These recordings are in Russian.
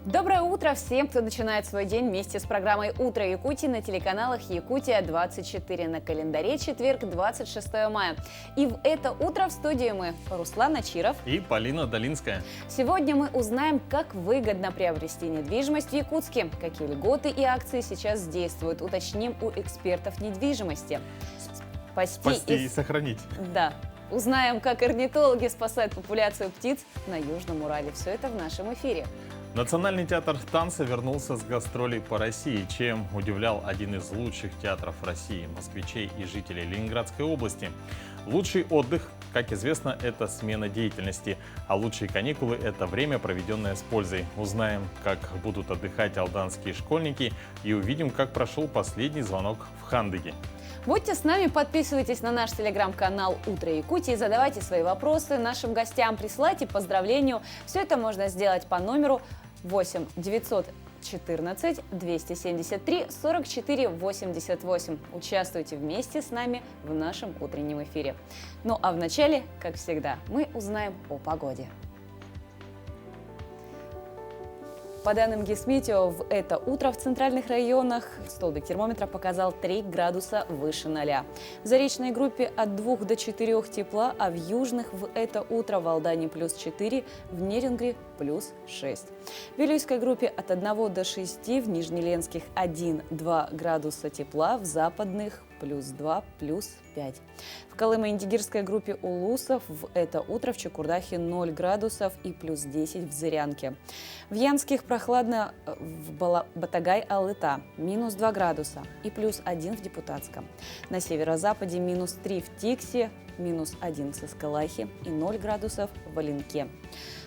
Доброе утро всем, кто начинает свой день вместе с программой «Утро Якутии» на телеканалах «Якутия-24». На календаре четверг, 26 мая. И в это утро в студии мы, Руслан Ачиров и Полина Долинская. Сегодня мы узнаем, как выгодно приобрести недвижимость в Якутске, какие льготы и акции сейчас действуют. Уточним у экспертов недвижимости. Спасти и сохранить. Да. Узнаем, как орнитологи спасают популяцию птиц на Южном Урале. Все это в нашем эфире. Национальный театр танца вернулся с гастролей по России, чем удивлял один из лучших театров России, москвичей и жителей Ленинградской области. Лучший отдых, как известно, это смена деятельности, а лучшие каникулы – это время, проведенное с пользой. Узнаем, как будут отдыхать алданские школьники, и увидим, как прошел последний звонок в Хандыге. Будьте с нами, подписывайтесь на наш телеграм-канал «Утро Якутии», задавайте свои вопросы нашим гостям, присылайте поздравления. Все это можно сделать по номеру 8 914 273 44 88. Участвуйте вместе с нами в нашем утреннем эфире. Ну а вначале, как всегда, мы узнаем о погоде. По данным Гисметео, в это утро в центральных районах столбик термометра показал 3 градуса выше 0. В заречной группе от 2 до 4 тепла, а в южных в это утро в Алдане плюс 4, в Нерюнгри плюс 6. В Вилюйской группе от 1 до 6, в Нижнеленских 1-2 градуса тепла, в западных плюс 2, плюс 5. В Колымо-Индигирской группе Улусов в это утро в Чукурдахе 0 градусов и плюс 10 в Зырянке. В Янских прохладно в Батагай-Алыта минус 2 градуса и плюс 1 в Депутатском. На северо-западе минус 3 в Тиксе, минус 1 в Саскалахе и 0 градусов в Оленке.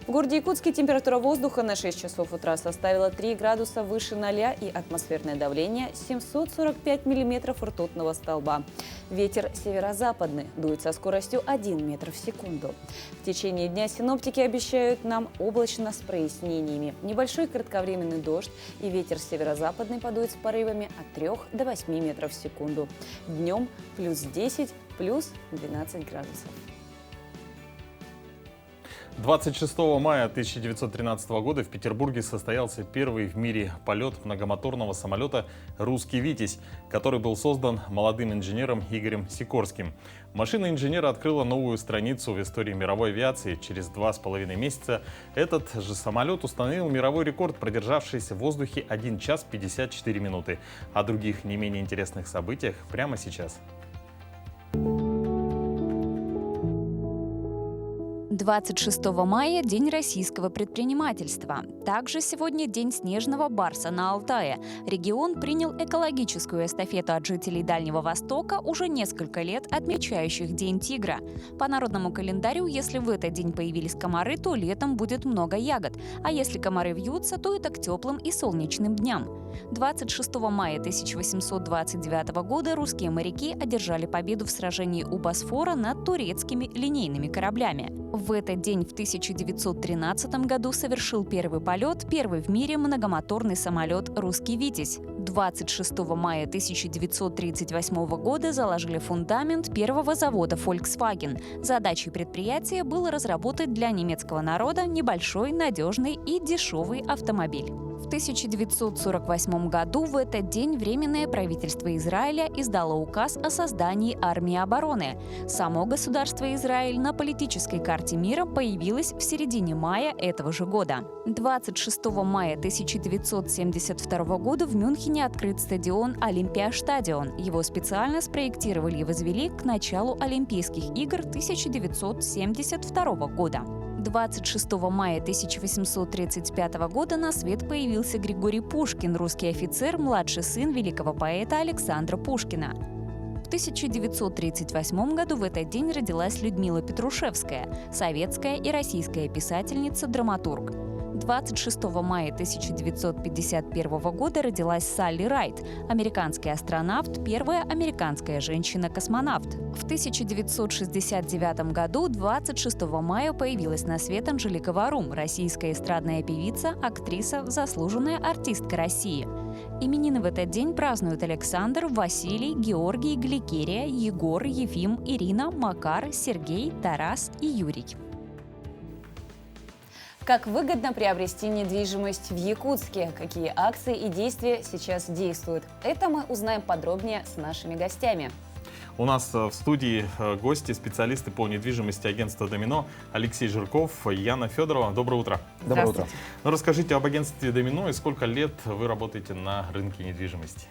В городе Якутске температура воздуха на 6 часов утра составила 3 градуса выше 0 и атмосферное давление 745 миллиметров ртутного столба. Ветер северо-западный дует со скоростью 1 метр в секунду. В течение дня синоптики обещают нам облачно с прояснениями. Небольшой кратковременный дождь и ветер северо-западный подует с порывами от 3 до 8 метров в секунду. Днем плюс 10, плюс 12 градусов. 26 мая 1913 года в Петербурге состоялся первый в мире полет многомоторного самолета «Русский Витязь», который был создан молодым инженером Игорем Сикорским. Машина инженера открыла новую страницу в истории мировой авиации. Через 2,5 месяца этот же самолет установил мировой рекорд, продержавшийся в воздухе 1 час 54 минуты. О других не менее интересных событиях прямо сейчас. 26 мая – День российского предпринимательства. Также сегодня День снежного барса на Алтае. Регион принял экологическую эстафету от жителей Дальнего Востока, уже несколько лет отмечающих День тигра. По народному календарю, если в этот день появились комары, то летом будет много ягод. А если комары вьются, то это к теплым и солнечным дням. 26 мая 1829 года русские моряки одержали победу в сражении у Босфора над турецкими линейными кораблями. В этот день в 1913 году совершил первый полет первый в мире многомоторный самолет «Русский Витязь». 26 мая 1938 года заложили фундамент первого завода Volkswagen. Задачей предприятия было разработать для немецкого народа небольшой, надежный и дешевый автомобиль. В 1948 году в этот день Временное правительство Израиля издало указ о создании армии обороны. Само государство Израиль на политической карте мира появилось в середине мая этого же года. 26 мая 1972 года в Мюнхене открыт стадион Олимпиа-Стадион. Его специально спроектировали и возвели к началу Олимпийских игр 1972 года. 26 мая 1835 года на свет появился Григорий Пушкин, русский офицер, младший сын великого поэта Александра Пушкина. В 1938 году в этот день родилась Людмила Петрушевская, советская и российская писательница-драматург. 26 мая 1951 года родилась Салли Райт, американский астронавт, первая американская женщина-космонавт. В 1969 году 26 мая появилась на свет Анжелика Варум, российская эстрадная певица, актриса, заслуженная артистка России. Именины в этот день празднуют Александр, Василий, Георгий, Гликерия, Егор, Ефим, Ирина, Макар, Сергей, Тарас и Юрий. Как выгодно приобрести недвижимость в Якутске? Какие акции и действия сейчас действуют? Это мы узнаем подробнее с нашими гостями. У нас в студии гости, специалисты по недвижимости агентства «Домино» Алексей Жирков, Яна Федорова. Доброе утро. Доброе утро. Ну, расскажите об агентстве «Домино» и сколько лет вы работаете на рынке недвижимости?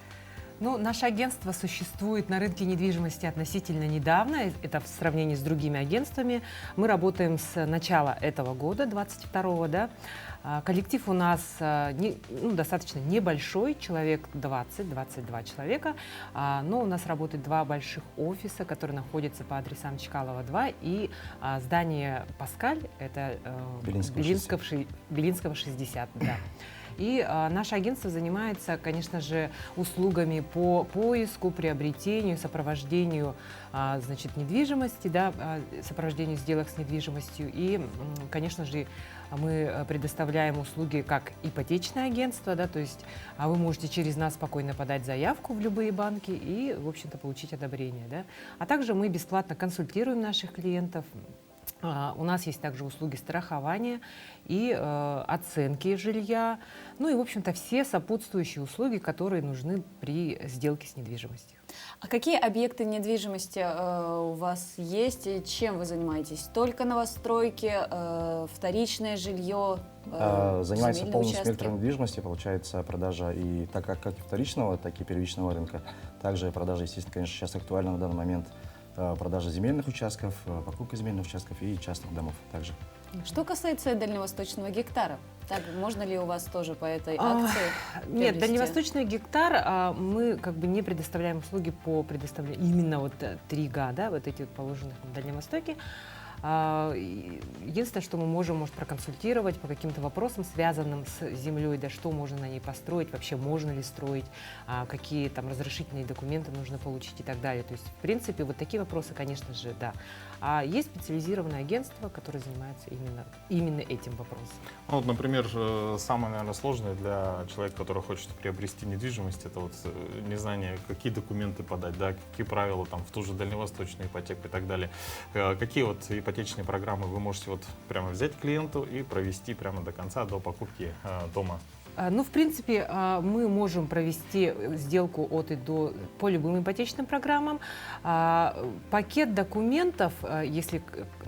Ну, наше агентство существует на рынке недвижимости относительно недавно. Это в сравнении с другими агентствами. Мы работаем с начала этого года, 22-го, да. Коллектив у нас достаточно небольшой, человек 20-22 человека, но у нас работает два больших офиса, которые находятся по адресам Чкалова 2 и здание «Паскаль», это Белинского 60, да. И наше агентство занимается, конечно же, услугами по поиску, приобретению, сопровождению недвижимости, да, сопровождению сделок с недвижимостью. И, конечно же, мы предоставляем услуги как ипотечное агентство, да, то есть вы можете через нас спокойно подать заявку в любые банки и, в общем-то, получить одобрение. Да. А также мы бесплатно консультируем наших клиентов. У нас есть также услуги страхования и оценки жилья, ну и, в общем-то, все сопутствующие услуги, которые нужны при сделке с недвижимостью. А какие объекты недвижимости у вас есть? И чем вы занимаетесь? Только новостройки, вторичное жилье, Занимается земельные полным участки? спектром недвижимости, получается продажа и как и вторичного, так и первичного рынка. Также продажа, естественно, конечно, сейчас актуальна на данный момент. Продажа земельных участков, покупка земельных участков и частных домов также. Что касается дальневосточного гектара, так можно ли у вас тоже по этой акции Нет, приобрести? дальневосточный гектар мы как бы не предоставляем услуги по предоставлению именно вот 3 га, да, вот эти вот положенных на Дальнем Востоке. Единственное, что мы можем, может, проконсультировать по каким-то вопросам, связанным с землей, да, что можно на ней построить, вообще можно ли строить, какие там разрешительные документы нужно получить и так далее. То есть, в принципе, вот такие вопросы, конечно же, да. А есть специализированное агентство, которое занимается именно этим вопросом. Ну, вот, например, самое, наверное, сложное для человека, который хочет приобрести недвижимость, это вот незнание, какие документы подать, да, какие правила там в ту же дальневосточную ипотеку и так далее. Какие вот ипотечные программы вы можете вот прямо взять клиенту и провести прямо до конца, до покупки дома? Ну, в принципе, мы можем провести сделку от и до по любым ипотечным программам. Пакет документов, если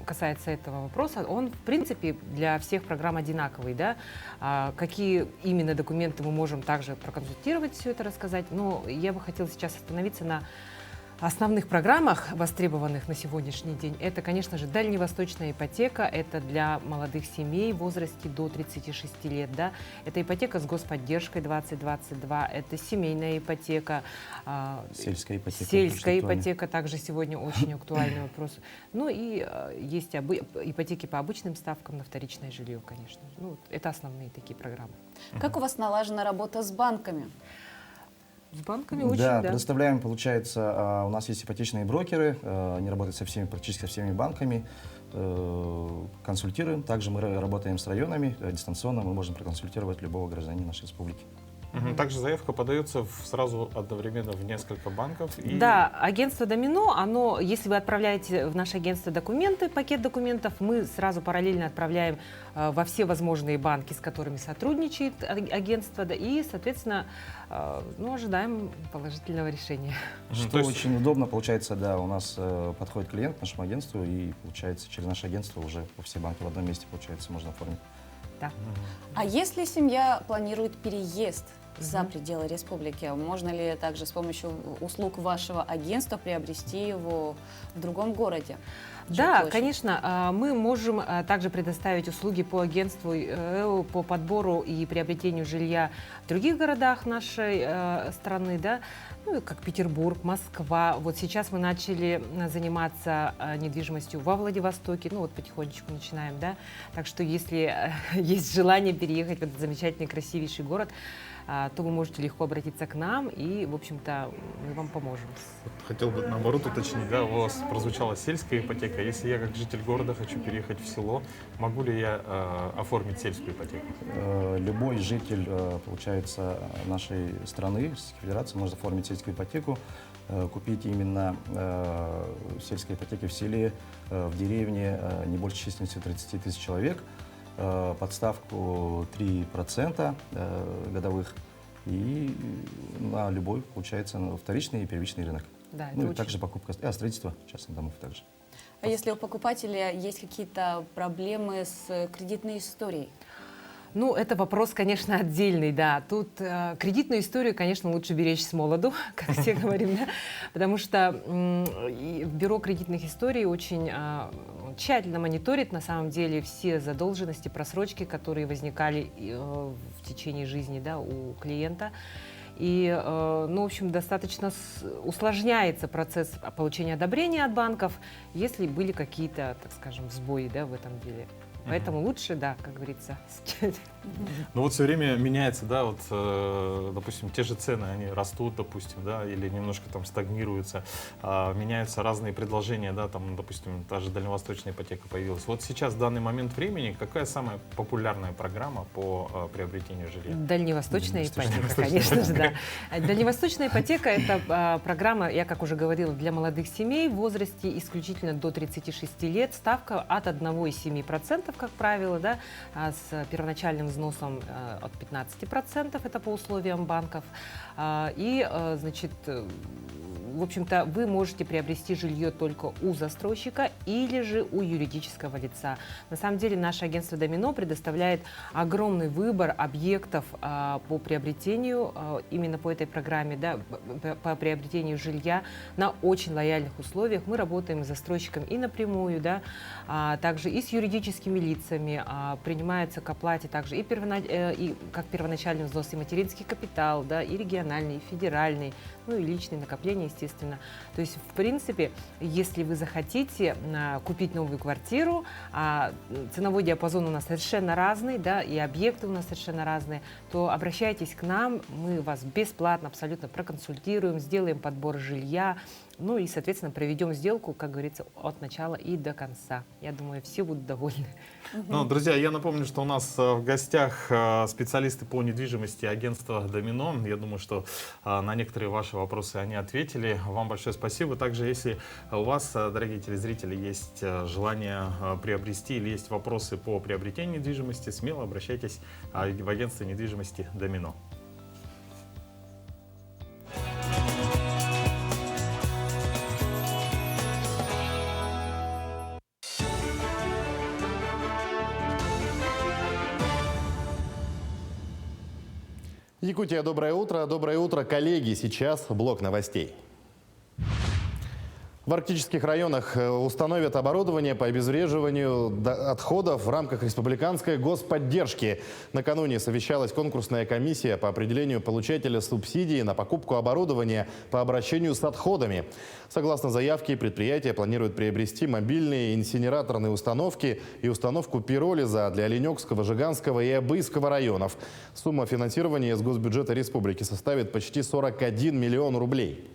касается этого вопроса, он, в принципе, для всех программ одинаковый. Да? Какие именно документы мы можем также проконсультировать, все это рассказать. Но я бы хотела сейчас остановиться на основных программах, востребованных на сегодняшний день. Это, конечно же, дальневосточная ипотека, это для молодых семей в возрасте до 36 лет. Да? Это ипотека с господдержкой 2022, это семейная ипотека. Сельская ипотека. Сельская ипотека также сегодня очень актуальный вопрос. Ну и есть ипотеки по обычным ставкам на вторичное жилье, конечно. Ну, это основные такие программы. Как у вас налажена работа с банками? С банками очень, Да, да. предоставляем, получается, у нас есть ипотечные брокеры, они работают практически со всеми банками, консультируем. Также мы работаем с районами, дистанционно мы можем проконсультировать любого гражданина нашей республики. Также заявка подается сразу одновременно в несколько банков. Да, агентство «Домино», оно, если вы отправляете в наше агентство документы, пакет документов, мы сразу параллельно отправляем во все возможные банки, с которыми сотрудничает агентство, да, и, соответственно, ожидаем положительного решения. Что очень удобно, получается, да, у нас подходит клиент к нашему агентству, и, получается, через наше агентство уже по все банки в одном месте, получается, можно оформить. Да. А если семья планирует переезд за пределы республики, можно ли также с помощью услуг вашего агентства приобрести его в другом городе? Да, Жилплощадь? конечно, мы можем также предоставить услуги по агентству, по подбору и приобретению жилья в других городах нашей страны, да, ну, как Петербург, Москва. Вот сейчас мы начали заниматься недвижимостью во Владивостоке, ну вот потихонечку начинаем, да. Так что если есть желание переехать в этот замечательный, красивейший город, то вы можете легко обратиться к нам, и, в общем-то, мы вам поможем. Хотел бы, наоборот, уточнить, да, у вас прозвучала сельская ипотека. Если я, как житель города, хочу переехать в село, могу ли я оформить сельскую ипотеку? Любой житель, получается, нашей страны, федерации, может оформить сельскую ипотеку, купить именно сельские ипотеки в селе, в деревне, не больше численностью 30 тысяч человек. подставку 3% годовых и на любой, получается, вторичный и первичный рынок. Да, Ну и это также покупка, строительство частных домов также. А если у покупателя есть какие-то проблемы с кредитной историей? Ну, это вопрос, конечно, отдельный, да. Тут кредитную историю, конечно, лучше беречь с молоду, как все говорим, да? Потому что бюро кредитных историй очень тщательно мониторит, на самом деле, все задолженности, просрочки, которые возникали в течение жизни, да, у клиента. И, ну, в общем, достаточно усложняется процесс получения одобрения от банков, если были какие-то, так скажем, сбои, да, в этом деле. Поэтому лучше, да, как говорится. Ну вот все время меняется, да, вот, допустим, те же цены, они растут, допустим, да, или немножко там стагнируются, меняются разные предложения, да, там, допустим, та же дальневосточная ипотека появилась. Вот сейчас, в данный момент времени, какая самая популярная программа по приобретению жилья? Дальневосточная ипотека, конечно же, да. Дальневосточная ипотека – это программа, я как уже говорила, для молодых семей в возрасте исключительно до 36 лет. Ставка от 1,7%, как правило, да, с первоначальным взносом от 15%, это по условиям банков. И, значит, в общем-то, вы можете приобрести жилье только у застройщика или же у юридического лица. На самом деле, наше агентство «Домино» предоставляет огромный выбор объектов по приобретению, именно по этой программе, да, по приобретению жилья на очень лояльных условиях. Мы работаем с застройщиком и напрямую, да, также и с юридическими лицами, принимается к оплате также и как первоначальный взнос, и материнский капитал, да, и региональный, и федеральный, ну и личные накопления, естественно. То есть, в принципе, если вы захотите купить новую квартиру, ценовой диапазон у нас совершенно разный, да, и объекты у нас совершенно разные, то обращайтесь к нам, мы вас бесплатно абсолютно проконсультируем, сделаем подбор жилья, ну и, соответственно, проведем сделку, как говорится, от начала и до конца. Я думаю, все будут довольны. Ну, друзья, я напомню, что у нас в гостях специалисты по недвижимости агентства «Домино». Я думаю, что на некоторые ваши вопросы они ответили. Вам большое спасибо. Также, если у вас, дорогие телезрители, есть желание приобрести или есть вопросы по приобретению недвижимости, смело обращайтесь в агентство недвижимости «Домино». Якутия, доброе утро, коллеги. Сейчас блок новостей. В арктических районах установят оборудование по обезвреживанию отходов в рамках республиканской господдержки. Накануне совещалась конкурсная комиссия по определению получателя субсидии на покупку оборудования по обращению с отходами. Согласно заявке, предприятие планирует приобрести мобильные инсинераторные установки и установку пиролиза для Оленёкского, Жиганского и Абыйского районов. Сумма финансирования из госбюджета республики составит почти 41 миллион рублей.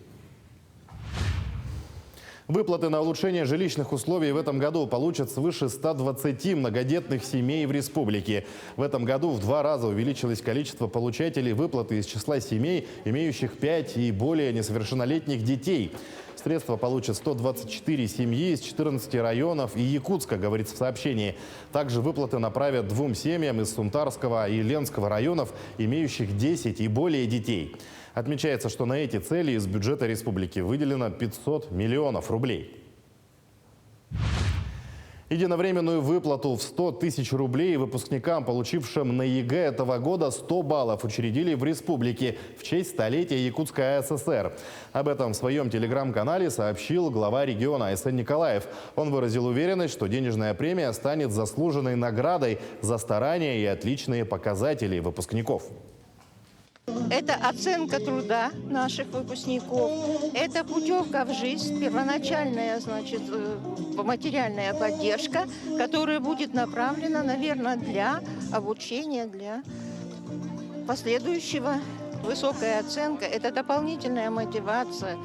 Выплаты на улучшение жилищных условий в этом году получат свыше 120 многодетных семей в республике. В этом году в 2 раза увеличилось количество получателей выплаты из числа семей, имеющих 5 и более несовершеннолетних детей. Средства получат 124 семьи из 14 районов и Якутска, говорится в сообщении. Также выплаты направят 2 семьям из Сунтарского и Ленского районов, имеющих 10 и более детей. Отмечается, что на эти цели из бюджета республики выделено 500 миллионов рублей. Единовременную выплату в 100 тысяч рублей выпускникам, получившим на ЕГЭ этого года 100 баллов, учредили в республике в честь столетия Якутской АССР. Об этом в своем телеграм-канале сообщил глава региона Айсен Николаев. Он выразил уверенность, что денежная премия станет заслуженной наградой за старания и отличные показатели выпускников. Это оценка труда наших выпускников, это путевка в жизнь, первоначальная, значит, материальная поддержка, которая будет направлена, наверное, для обучения, для последующего. Высокая оценка – это дополнительная мотивация.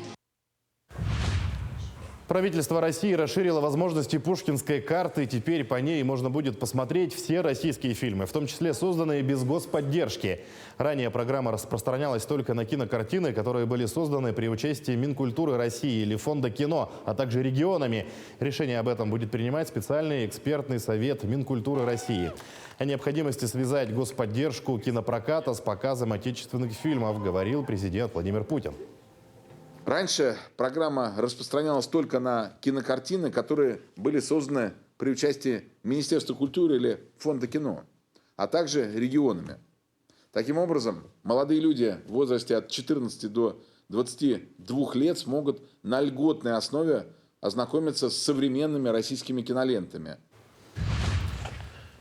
Правительство России расширило возможности пушкинской карты. Теперь по ней можно будет посмотреть все российские фильмы, в том числе созданные без господдержки. Ранее программа распространялась только на кинокартины, которые были созданы при участии Минкультуры России или Фонда кино, а также регионами. Решение об этом будет принимать специальный экспертный совет Минкультуры России. О необходимости связать господдержку кинопроката с показом отечественных фильмов говорил президент Владимир Путин. Раньше программа распространялась только на кинокартины, которые были созданы при участии Министерства культуры или Фонда кино, а также регионами. Таким образом, молодые люди в возрасте от 14 до 22 лет смогут на льготной основе ознакомиться с современными российскими кинолентами.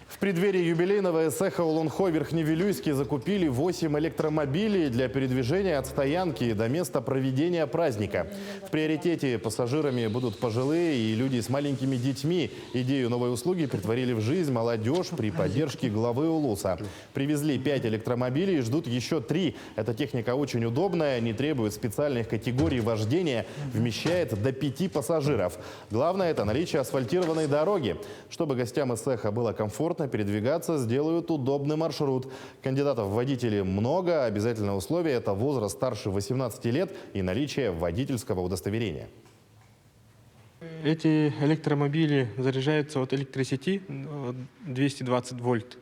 В преддверии юбилейного эсэха Улунхо Верхневилюйске закупили 8 электромобилей для передвижения от стоянки до места проведения праздника. В приоритете пассажирами будут пожилые и люди с маленькими детьми. Идею новой услуги притворили в жизнь молодежь при поддержке главы Улуса. Привезли 5 электромобилей и ждут еще 3. Эта техника очень удобная, не требует специальных категорий вождения, вмещает до 5 пассажиров. Главное – это наличие асфальтированной дороги. Чтобы гостям эсэха было комфортно передвигаться, сделают удобный маршрут. Кандидатов в водители много. Обязательное условие – это возраст старше 18 лет и наличие водительского удостоверения. Эти электромобили заряжаются от электросети 220 вольт.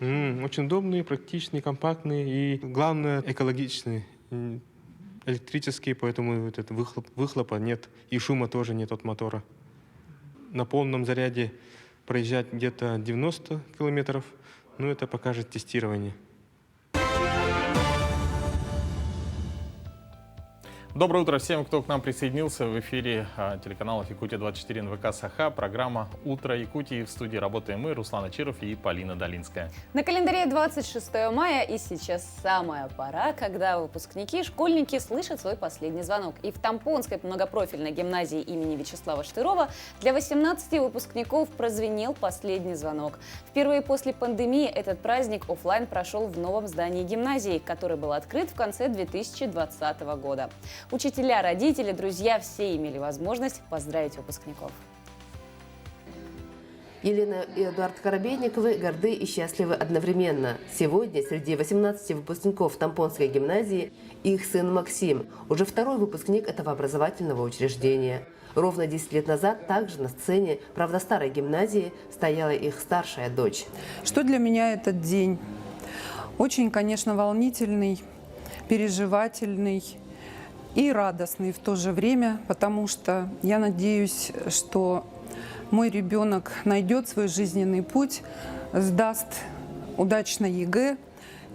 Очень удобные, практичные, компактные и, главное, экологичные. Электрические, поэтому выхлопа нет и шума тоже нет от мотора. На полном заряде проезжать где-то 90 километров, но это покажет тестирование. Доброе утро всем, кто к нам присоединился. В эфире телеканала Якутия-24 НВК Саха. Программа «Утро Якутии». В студии работаем мы, Руслан Ачиров и Полина Долинская. На календаре 26 мая, и сейчас самая пора, когда выпускники и школьники слышат свой последний звонок. И в Тампонской многопрофильной гимназии имени Вячеслава Штырова для 18 выпускников прозвенел последний звонок. Впервые после пандемии этот праздник офлайн прошел в новом здании гимназии, который был открыт в конце 2020 года. Учителя, родители, друзья – все имели возможность поздравить выпускников. Елена и Эдуард Коробейниковы горды и счастливы одновременно. Сегодня среди 18 выпускников Тампонской гимназии их сын Максим, уже второй выпускник этого образовательного учреждения. Ровно 10 лет назад также на сцене, правда, старой гимназии, стояла их старшая дочь. Что для меня этот день? Очень, конечно, волнительный, переживательный и радостный в то же время, потому что я надеюсь, что мой ребенок найдет свой жизненный путь, сдаст удачно ЕГЭ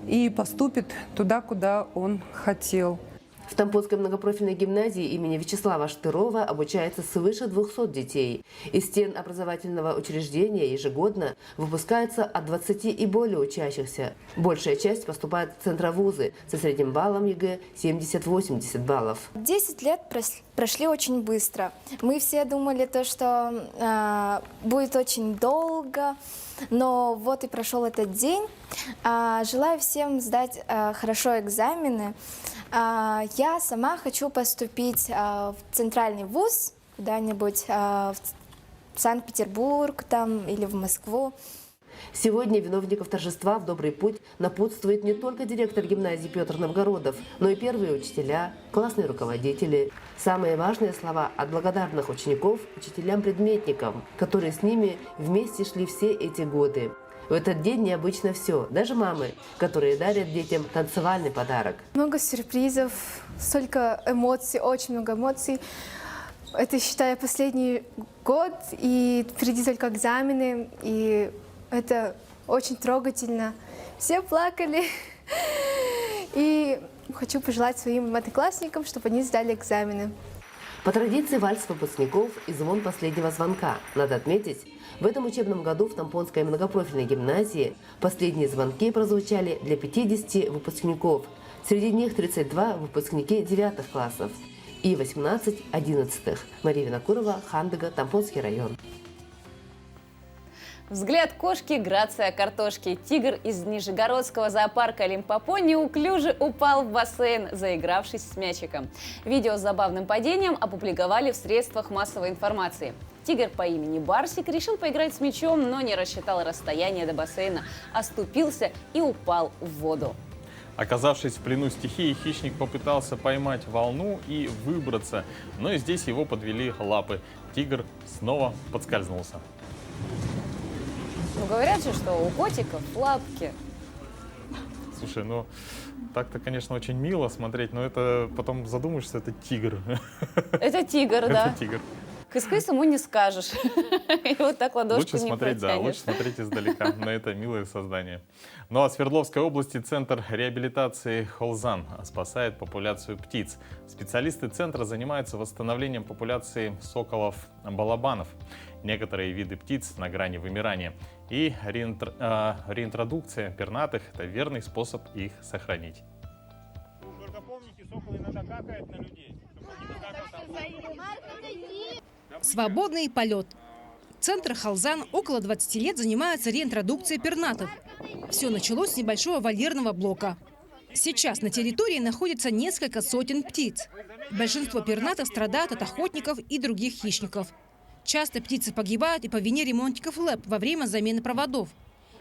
и поступит туда, куда он хотел. В Тампонской многопрофильной гимназии имени Вячеслава Штырова обучается свыше 200 детей. Из стен образовательного учреждения ежегодно выпускается от 20 и более учащихся. Большая часть поступает в центровузы со средним баллом ЕГЭ 70-80 баллов. 10 лет прошли очень быстро. Мы все думали, что будет очень долго, но вот и прошел этот день. Желаю всем сдать хорошо экзамены. Я сама хочу поступить в центральный вуз, куда-нибудь в Санкт-Петербург там, или в Москву. Сегодня виновников торжества в добрый путь напутствует не только директор гимназии Петр Новгородов, но и первые учителя, классные руководители. Самые важные слова от благодарных учеников учителям-предметникам, которые с ними вместе шли все эти годы. В этот день необычно все, даже мамы, которые дарят детям танцевальный подарок. Много сюрпризов, столько эмоций, очень много эмоций. Это, считаю, последний год, и впереди только экзамены, и это очень трогательно. Все плакали, и хочу пожелать своим одноклассникам, чтобы они сдали экзамены. По традиции вальс выпускников и звон последнего звонка. Надо отметить, в этом учебном году в Тампонской многопрофильной гимназии последние звонки прозвучали для 50 выпускников. Среди них 32 выпускники 9 классов и 18 11-х. Мария Винокурова, Хандыга, Тампонский район. Взгляд кошки, грация картошки. Тигр из Нижегородского зоопарка Лимпопо неуклюже упал в бассейн, заигравшись с мячиком. Видео с забавным падением опубликовали в средствах массовой информации. Тигр по имени Барсик решил поиграть с мячом, но не рассчитал расстояние до бассейна, оступился и упал в воду. Оказавшись в плену стихии, хищник попытался поймать волну и выбраться, но и здесь его подвели лапы. Тигр снова подскользнулся. Ну, говорят же, что у котиков лапки. Слушай, ну так-то, конечно, очень мило смотреть, но это потом задумаешься, это тигр. Это тигр, да. Это тигр. Кыс-кыс ему не скажешь. И вот так ладошку Лучше не смотреть, да, протянешь. лучше смотреть издалека на это милое создание. Ну а в Свердловской области Центр реабилитации «Холзан» спасает популяцию птиц. Специалисты центра занимаются восстановлением популяции соколов-балабанов. Некоторые виды птиц на грани вымирания. И реинтродукция пернатых – это верный способ их сохранить. Только помните, сокол иногда какает на людей. Свободный полет. Центр «Холзан» около 20 лет занимается реинтродукцией пернатых. Все началось с небольшого вольерного блока. Сейчас на территории находится несколько сотен птиц. Большинство пернатых страдают от охотников и других хищников. Часто птицы погибают и по вине ремонтников ЛЭП во время замены проводов.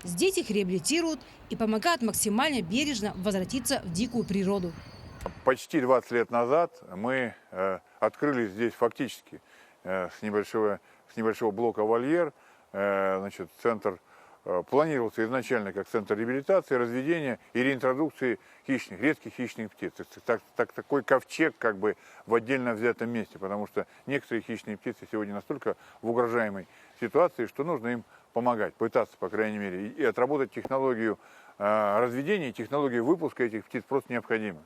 Здесь их реабилитируют и помогают максимально бережно возвратиться в дикую природу. Почти 20 лет назад мы открыли здесь фактически с небольшого блока вольер. Значит, центр планировался изначально как центр реабилитации, разведения и реинтродукции редких хищных птиц. Такой ковчег как бы в отдельно взятом месте, потому что некоторые хищные птицы сегодня настолько в угрожаемой ситуации, что нужно им помогать, пытаться, по крайней мере, и отработать технологию разведения, технологию выпуска этих птиц просто необходимо.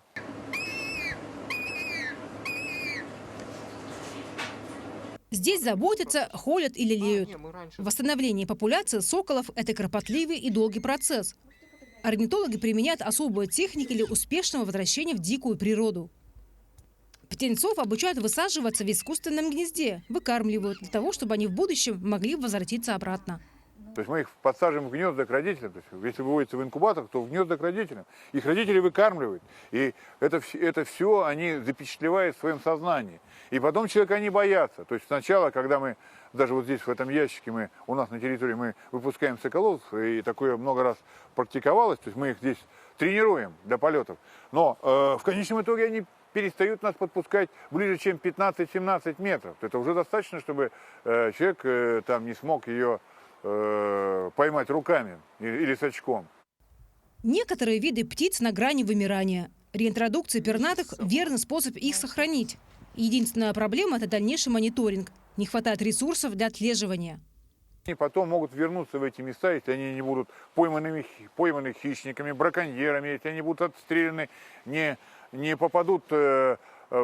Здесь заботятся, холят и лелеют. Восстановление популяции соколов – это кропотливый и долгий процесс. Орнитологи применяют особые техники для успешного возвращения в дикую природу. Птенцов обучают высаживаться в искусственном гнезде, выкармливают для того, чтобы они в будущем могли возвратиться обратно. То есть мы их подсаживаем в гнезда к родителям. То есть, если выводятся в инкубатор, то в гнезда к родителям. Их родители выкармливают. И это все они запечатлевают в своем сознании. И потом человека не боятся. То есть сначала, когда мы, даже вот здесь в этом ящике, у нас на территории мы выпускаем соколов, и такое много раз практиковалось, то есть мы их здесь тренируем для полетов. Но в конечном итоге они перестают нас подпускать ближе, чем 15-17 метров. Это уже достаточно, чтобы человек там не смог ее поймать руками или с очком. Некоторые виды птиц на грани вымирания. Реинтродукция пернатых – верный способ их сохранить. Единственная проблема – это дальнейший мониторинг. Не хватает ресурсов для отслеживания. И потом могут вернуться в эти места, если они не будут пойманы хищниками, браконьерами, если они будут отстреляны, не попадут в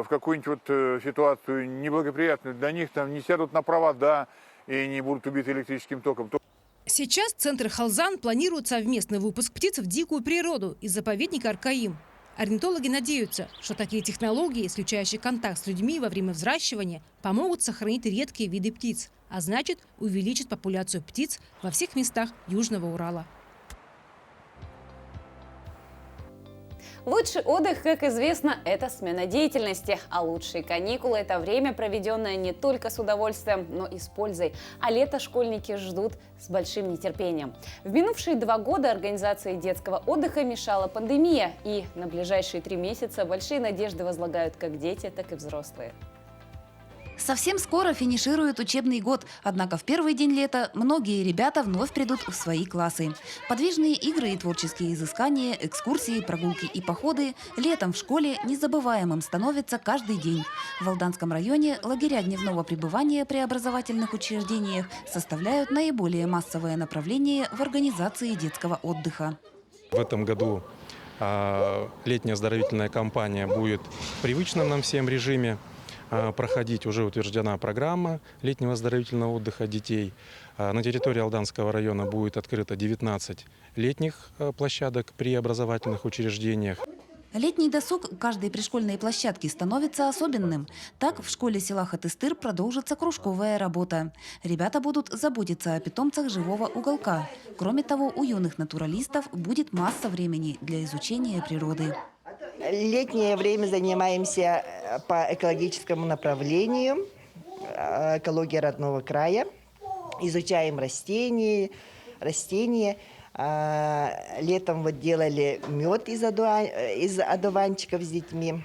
какую-нибудь ситуацию неблагоприятную для них, там, не сядут на провода и не будут убиты электрическим током. Сейчас Центр «Холзан» планирует совместный выпуск птиц в дикую природу из заповедника Аркаим. Орнитологи надеются, что такие технологии, исключающие контакт с людьми во время взращивания, помогут сохранить редкие виды птиц, а значит увеличить популяцию птиц во всех местах Южного Урала. Лучший отдых, как известно, это смена деятельности. А лучшие каникулы – это время, проведенное не только с удовольствием, но и с пользой. А лето школьники ждут с большим нетерпением. В минувшие 2 года организации детского отдыха мешала пандемия. И на ближайшие 3 месяца большие надежды возлагают как дети, так и взрослые. Совсем скоро финиширует учебный год, однако в первый день лета многие ребята вновь придут в свои классы. Подвижные игры и творческие изыскания, экскурсии, прогулки и походы летом в школе незабываемым становится каждый день. В Алданском районе лагеря дневного пребывания при образовательных учреждениях составляют наиболее массовое направление в организации детского отдыха. В этом году летняя оздоровительная кампания будет в привычном нам всем режиме проходить. Уже утверждена программа летнего оздоровительного отдыха детей. На территории Алданского района будет открыто 19 летних площадок при образовательных учреждениях. Летний досуг каждой пришкольной площадки становится особенным. Так в школе села Хатыстыр продолжится кружковая работа. Ребята будут заботиться о питомцах живого уголка. Кроме того, у юных натуралистов будет масса времени для изучения природы. Летнее время занимаемся по экологическому направлению, экология родного края. Изучаем растения. Летом вот делали мед из одуванчиков с детьми.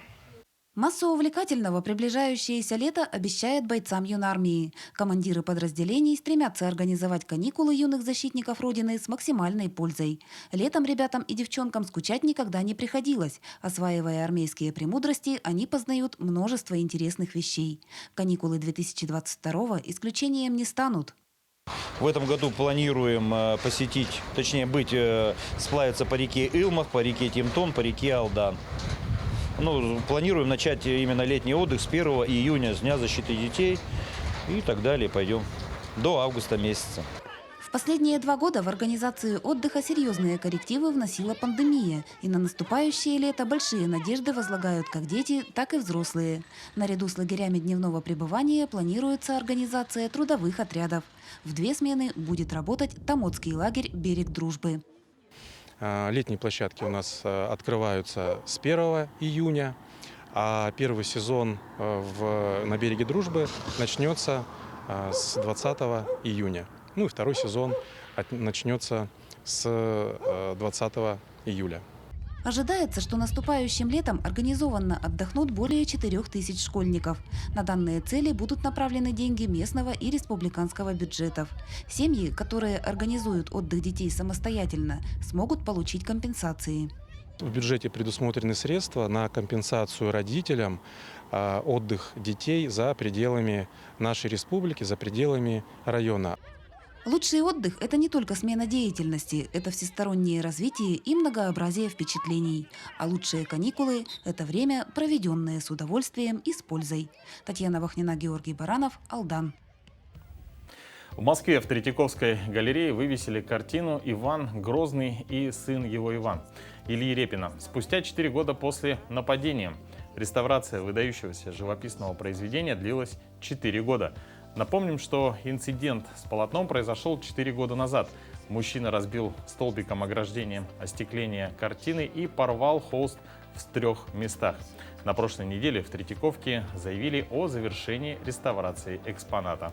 Массу увлекательного приближающееся лето обещает бойцам юнармии. Командиры подразделений стремятся организовать каникулы юных защитников Родины с максимальной пользой. Летом ребятам и девчонкам скучать никогда не приходилось. Осваивая армейские премудрости, они познают множество интересных вещей. Каникулы 2022 исключением не станут. В этом году планируем посетить, точнее сплавиться по реке Илмах, по реке Темтон, по реке Алдан. Планируем начать именно летний отдых с 1 июня, с Дня защиты детей, и так далее. Пойдем до августа месяца. В последние 2 года в организацию отдыха серьезные коррективы вносила пандемия. И на наступающее лето большие надежды возлагают как дети, так и взрослые. Наряду с лагерями дневного пребывания планируется организация трудовых отрядов. В 2 смены будет работать Томодский лагерь «Берег дружбы». Летние площадки у нас открываются с 1 июня, а первый сезон на «Береге дружбы» начнется с 20 июня. И второй сезон начнется с 20 июля. Ожидается, что наступающим летом организованно отдохнут более 4000 школьников. На данные цели будут направлены деньги местного и республиканского бюджетов. Семьи, которые организуют отдых детей самостоятельно, смогут получить компенсации. В бюджете предусмотрены средства на компенсацию родителям отдых детей за пределами нашей республики, за пределами района. Лучший отдых – это не только смена деятельности, это всестороннее развитие и многообразие впечатлений. А лучшие каникулы – это время, проведенное с удовольствием и с пользой. Татьяна Вахнина, Георгий Баранов, Алдан. В Москве в Третьяковской галерее вывесили картину «Иван Грозный и сын его Иван» Ильи Репина. Спустя 4 года после нападения. Реставрация выдающегося живописного произведения длилась 4 года. Напомним, что инцидент с полотном произошел 4 года назад. Мужчина разбил столбиком ограждения остекление картины и порвал холст в 3 местах. На прошлой неделе в Третьяковке заявили о завершении реставрации экспоната.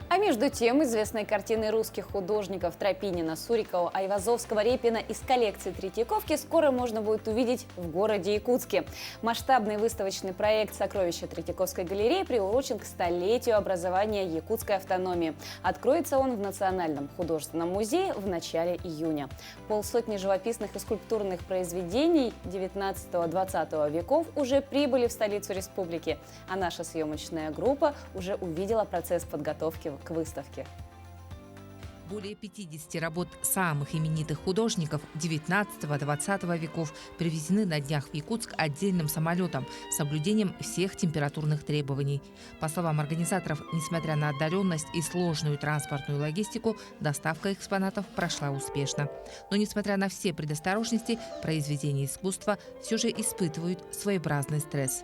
А между тем, известные картины русских художников Тропинина, Сурикова, Айвазовского, Репина из коллекции Третьяковки скоро можно будет увидеть в городе Якутске. Масштабный выставочный проект «Сокровища Третьяковской галереи» приурочен к 100-летию образования якутской автономии. Откроется он в Национальном художественном музее в начале июня. Полсотни живописных и скульптурных произведений 19-20 веков уже прибыли в столицу республики, а наша съемочная группа уже увидела процесс подготовки к выставке. Более 50 работ самых именитых художников 19-20 веков привезены на днях в Якутск отдельным самолетом с соблюдением всех температурных требований. По словам организаторов, несмотря на отдаленность и сложную транспортную логистику, доставка экспонатов прошла успешно. Но несмотря на все предосторожности, произведения искусства все же испытывают своеобразный стресс.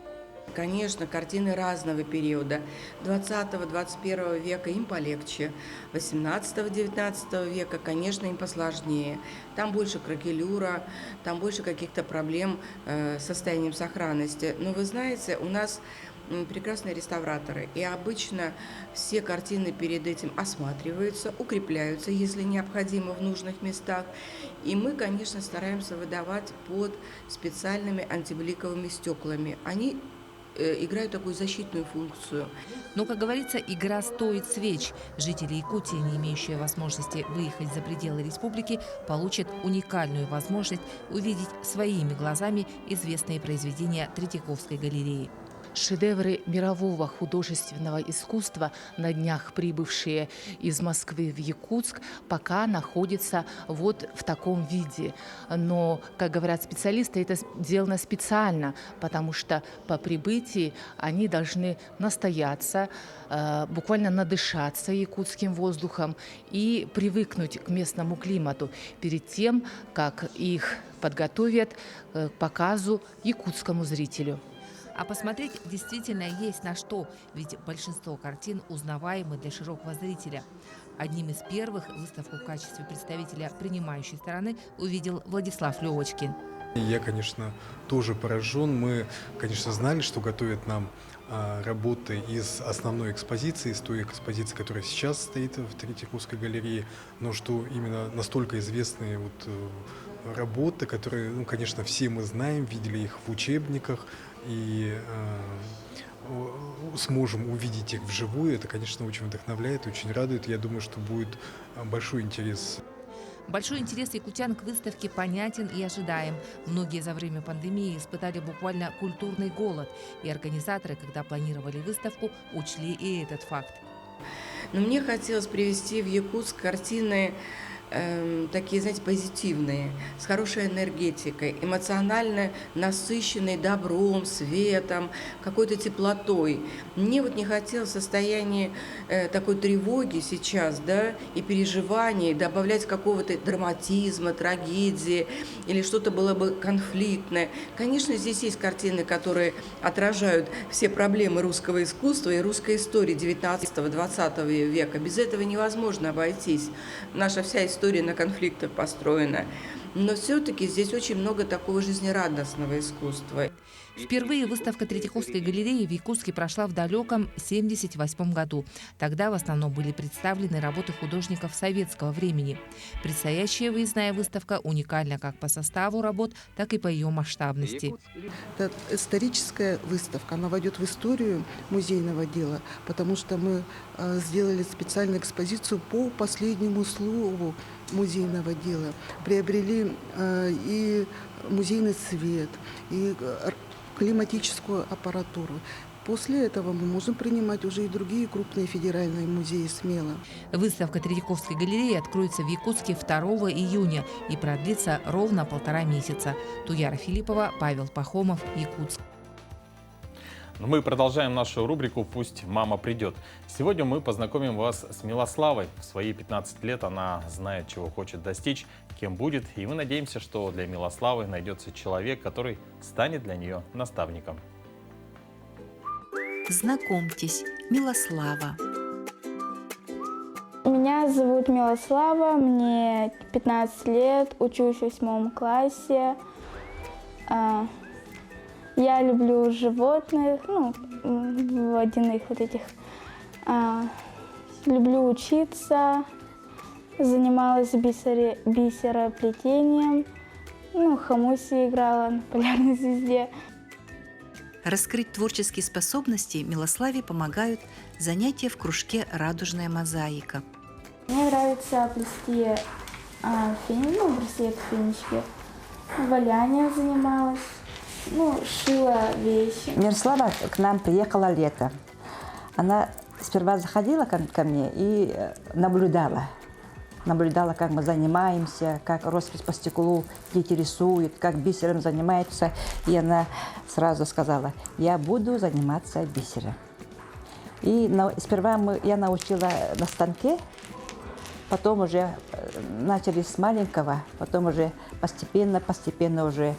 Конечно, картины разного периода. 20-21 века им полегче. 18-19 века, конечно, им посложнее. Там больше кракелюра, там больше каких-то проблем с состоянием сохранности. Но вы знаете, у нас прекрасные реставраторы. И обычно все картины перед этим осматриваются, укрепляются, если необходимо, в нужных местах. И мы, конечно, стараемся выдавать под специальными антибликовыми стеклами. Они играют такую защитную функцию. Но, как говорится, игра стоит свеч. Жители Якутии, не имеющие возможности выехать за пределы республики, получат уникальную возможность увидеть своими глазами известные произведения Третьяковской галереи. Шедевры мирового художественного искусства, на днях прибывшие из Москвы в Якутск, пока находятся вот в таком виде. Но, как говорят специалисты, это сделано специально, потому что по прибытии они должны настояться, буквально надышаться якутским воздухом и привыкнуть к местному климату перед тем, как их подготовят к показу якутскому зрителю. А посмотреть действительно есть на что, ведь большинство картин узнаваемы для широкого зрителя. Одним из первых выставку в качестве представителя принимающей стороны увидел Владислав Левочкин. Я, конечно, тоже поражен. Мы, конечно, знали, что готовят нам работы из основной экспозиции, из той экспозиции, которая сейчас стоит в Третьяковской галерее, но что именно настолько известные работы, которые, конечно, все мы знаем, видели их в учебниках, и сможем увидеть их вживую. Это, конечно, очень вдохновляет, очень радует. Я думаю, что будет большой интерес. Большой интерес якутян к выставке понятен и ожидаем. Многие за время пандемии испытали буквально культурный голод. И организаторы, когда планировали выставку, учли и этот факт. Но мне хотелось привести в Якутск картины такие, знаете, позитивные, с хорошей энергетикой, эмоционально насыщенные добром, светом, какой-то теплотой. Мне не хотелось в состоянии такой тревоги сейчас, да, и переживаний добавлять какого-то драматизма, трагедии или что-то было бы конфликтное. Конечно, здесь есть картины, которые отражают все проблемы русского искусства и русской истории 19-20 века. Без этого невозможно обойтись. Наша вся история на конфликтах построена. Но все-таки здесь очень много такого жизнерадостного искусства. Впервые выставка Третьяковской галереи в Якутске прошла в далеком 1978 году. Тогда в основном были представлены работы художников советского времени. Предстоящая выездная выставка уникальна как по составу работ, так и по ее масштабности. Это историческая выставка, она войдет в историю музейного дела, потому что мы сделали специальную экспозицию по последнему слову музейного дела. Приобрели и музейный свет, и климатическую аппаратуру. После этого мы можем принимать уже и другие крупные федеральные музеи смело. Выставка Третьяковской галереи откроется в Якутске 2 июня и продлится ровно 1,5 месяца. Туяра Филиппова, Павел Пахомов, Якутск. Мы продолжаем нашу рубрику «Пусть мама придет». Сегодня мы познакомим вас с Милославой. В свои 15 лет она знает, чего хочет достичь, кем будет. И мы надеемся, что для Милославы найдется человек, который станет для нее наставником. Знакомьтесь, Милослава. Меня зовут Милослава, мне 15 лет, учусь в 8 классе. Я люблю животных, водяных этих. Люблю учиться, занималась бисероплетением, хомуси играла на полярной звезде. Раскрыть творческие способности Милославе помогают занятия в кружке «Радужная мозаика». Мне нравится плести браслет финички. Валяние занималась. Шила вещи. Мирослава к нам приехала летом. Она сперва заходила ко мне и наблюдала. Наблюдала, как мы занимаемся, как роспись по стеклу дети рисуют, как бисером занимаются. И она сразу сказала: я буду заниматься бисером. И сперва я научила на станке, потом уже начали с маленького, потом уже постепенно уже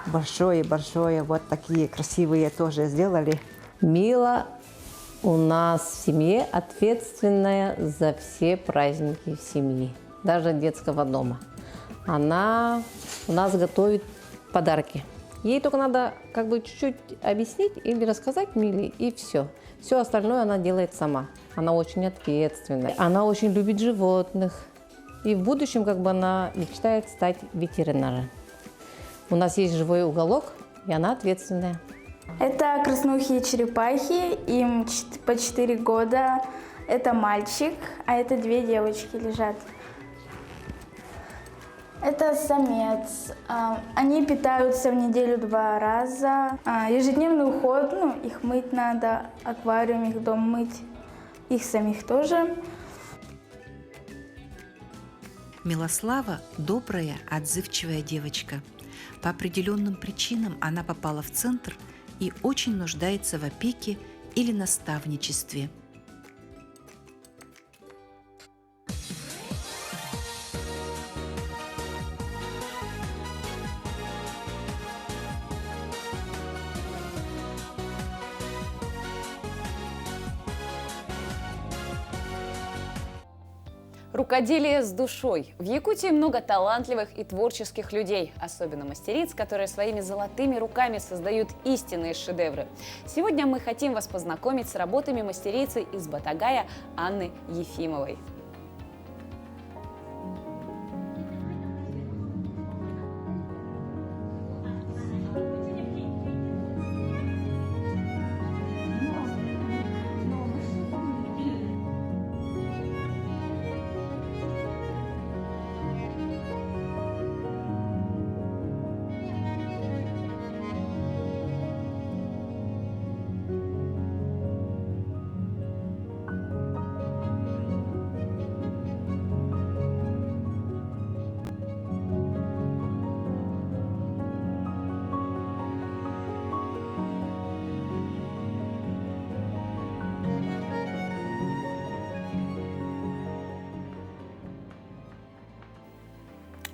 большое, вот такие красивые тоже сделали. Мила у нас в семье ответственная за все праздники в семье, даже детского дома. Она у нас готовит подарки. Ей только надо чуть-чуть объяснить или рассказать Миле, и все. Все остальное она делает сама. Она очень ответственная. Она очень любит животных. И в будущем она мечтает стать ветеринаром. У нас есть живой уголок, и она ответственная. Это краснухие черепахи, им по 4 года. Это мальчик, а это 2 девочки лежат. Это самец. Они питаются в неделю 2 раза. Ежедневный уход, их мыть надо, аквариум, их дом мыть, их самих тоже. Милослава – добрая, отзывчивая девочка. По определенным причинам она попала в центр и очень нуждается в опеке или наставничестве. Рукоделие с душой. В Якутии много талантливых и творческих людей, особенно мастериц, которые своими золотыми руками создают истинные шедевры. Сегодня мы хотим вас познакомить с работами мастерицы из Батагая Анны Ефимовой.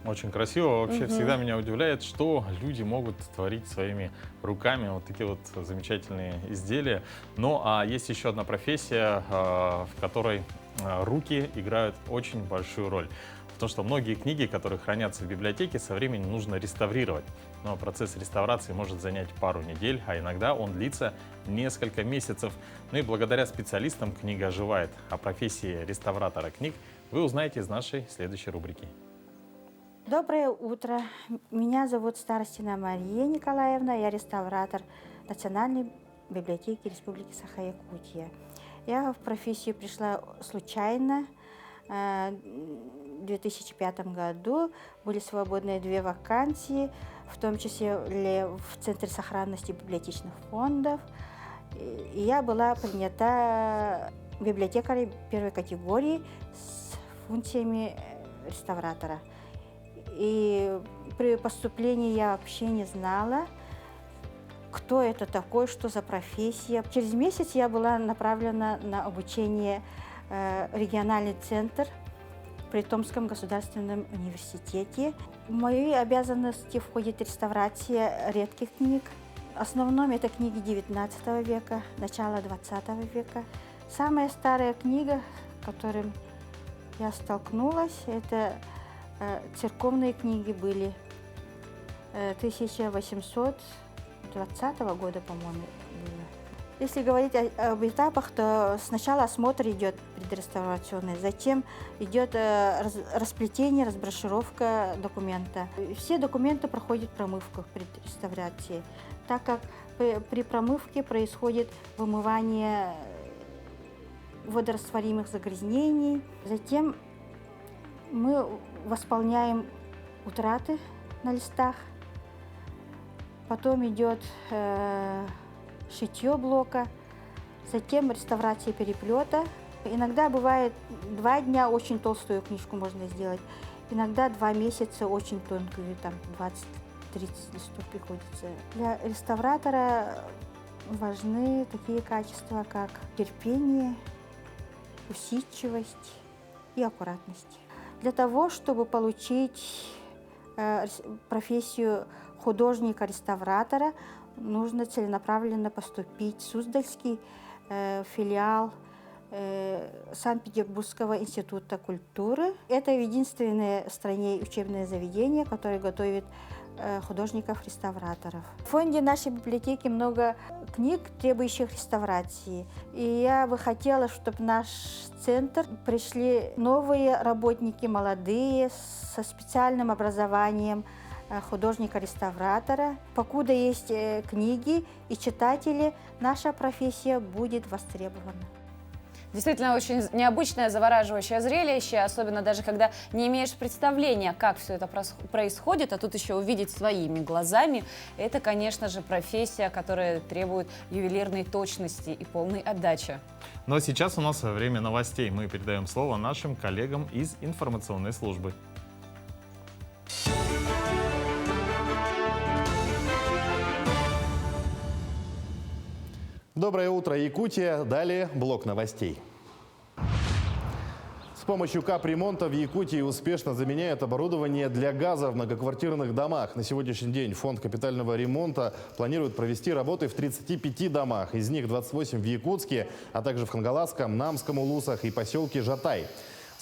Очень красиво. Вообще всегда меня удивляет, что люди могут творить своими руками вот такие вот замечательные изделия. Ну, а есть еще одна профессия, в которой руки играют очень большую роль. Потому что многие книги, которые хранятся в библиотеке, со временем нужно реставрировать. Но процесс реставрации может занять пару недель, а иногда он длится несколько месяцев. Ну и благодаря специалистам книга оживает. О профессии реставратора книг вы узнаете из нашей следующей рубрики. Доброе утро. Меня зовут Старостина Мария Николаевна. Я реставратор Национальной библиотеки Республики Саха-Якутия. Я в профессию пришла случайно. В 2005 году были свободные 2 вакансии, в том числе в Центре сохранности библиотечных фондов. И я была принята библиотекарем 1 категории с функциями реставратора. И при поступлении я вообще не знала, кто это такой, что за профессия. Через месяц я была направлена на обучение в региональный центр при Томском государственном университете. В мои обязанности входит реставрация редких книг. В основном это книги 19 века, начала 20 века. Самая старая книга, с которой я столкнулась, это церковные книги были 1820 года, по-моему, было. Если говорить об этапах, то сначала осмотр идет предреставрационный, затем идет расплетение, разброшировка документа. Все документы проходят промывку при реставрации, так как при промывке происходит вымывание водорастворимых загрязнений. Затем мы восполняем утраты на листах. Потом идет шитье блока, затем реставрация переплета. Иногда бывает 2 дня очень толстую книжку можно сделать, иногда 2 месяца очень тонкую, там 20-30 листов приходится. Для реставратора важны такие качества, как терпение, усидчивость и аккуратность. Для того, чтобы получить профессию художника-реставратора, нужно целенаправленно поступить в Суздальский филиал Санкт-Петербургского института культуры. Это единственное в стране учебное заведение, которое готовит художников-реставраторов. В фонде нашей библиотеки много книг, требующих реставрации. И я бы хотела, чтобы в наш центр пришли новые работники, молодые, со специальным образованием художника-реставратора. Покуда есть книги и читатели, наша профессия будет востребована. Действительно, очень необычное, завораживающее зрелище, особенно даже когда не имеешь представления, как все это происходит, а тут еще увидеть своими глазами. Это, конечно же, профессия, которая требует ювелирной точности и полной отдачи. Ну а сейчас у нас время новостей. Мы передаем слово нашим коллегам из информационной службы. Доброе утро, Якутия. Далее блок новостей. С помощью капремонта в Якутии успешно заменяют оборудование для газа в многоквартирных домах. На сегодняшний день фонд капитального ремонта планирует провести работы в 35 домах. Из них 28 в Якутске, а также в Хангаласском, Намском улусах и поселке Жатай.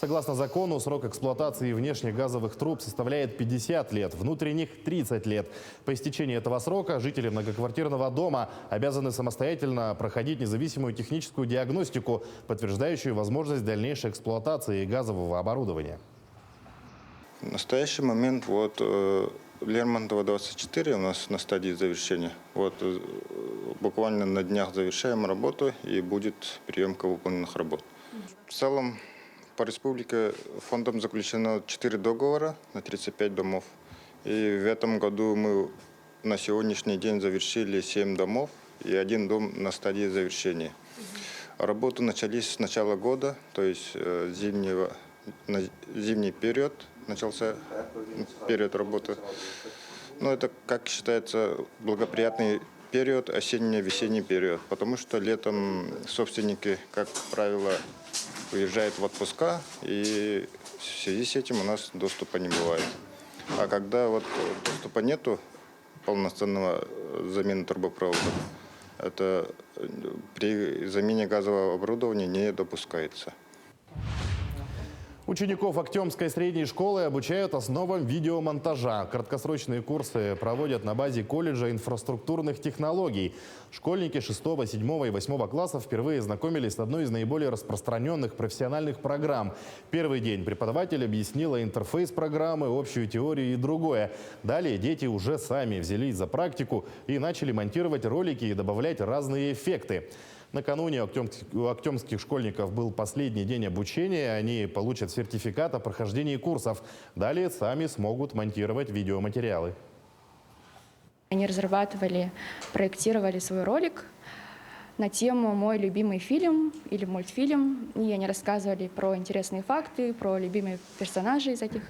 Согласно закону, срок эксплуатации внешних газовых труб составляет 50 лет, внутренних – 30 лет. По истечении этого срока жители многоквартирного дома обязаны самостоятельно проходить независимую техническую диагностику, подтверждающую возможность дальнейшей эксплуатации газового оборудования. В настоящий момент Лермонтова 24 у нас на стадии завершения. Буквально на днях завершаем работу и будет приемка выполненных работ. В целом, по республике фондом заключено 4 договора на 35 домов. И в этом году мы на сегодняшний день завершили 7 домов и 1 дом на стадии завершения. Работы начались с начала года, то есть зимний период начался, период работы. Но это, как считается, благоприятный период, осенне-весенний период, потому что летом собственники, как правило, уезжают в отпуска, и в связи с этим у нас доступа не бывает. А когда доступа нету, полноценного замены трубопровода, это при замене газового оборудования не допускается. Учеников Актемской средней школы обучают основам видеомонтажа. Краткосрочные курсы проводят на базе колледжа инфраструктурных технологий. Школьники 6, 7 и 8 классов впервые знакомились с одной из наиболее распространенных профессиональных программ. Первый день преподаватель объяснила интерфейс программы, общую теорию и другое. Далее дети уже сами взялись за практику и начали монтировать ролики и добавлять разные эффекты. Накануне у актемских школьников был последний день обучения. Они получат сертификат о прохождении курсов. Далее сами смогут монтировать видеоматериалы. Они разрабатывали, проектировали свой ролик на тему «Мой любимый фильм» или мультфильм. И они рассказывали про интересные факты, про любимые персонажей из этих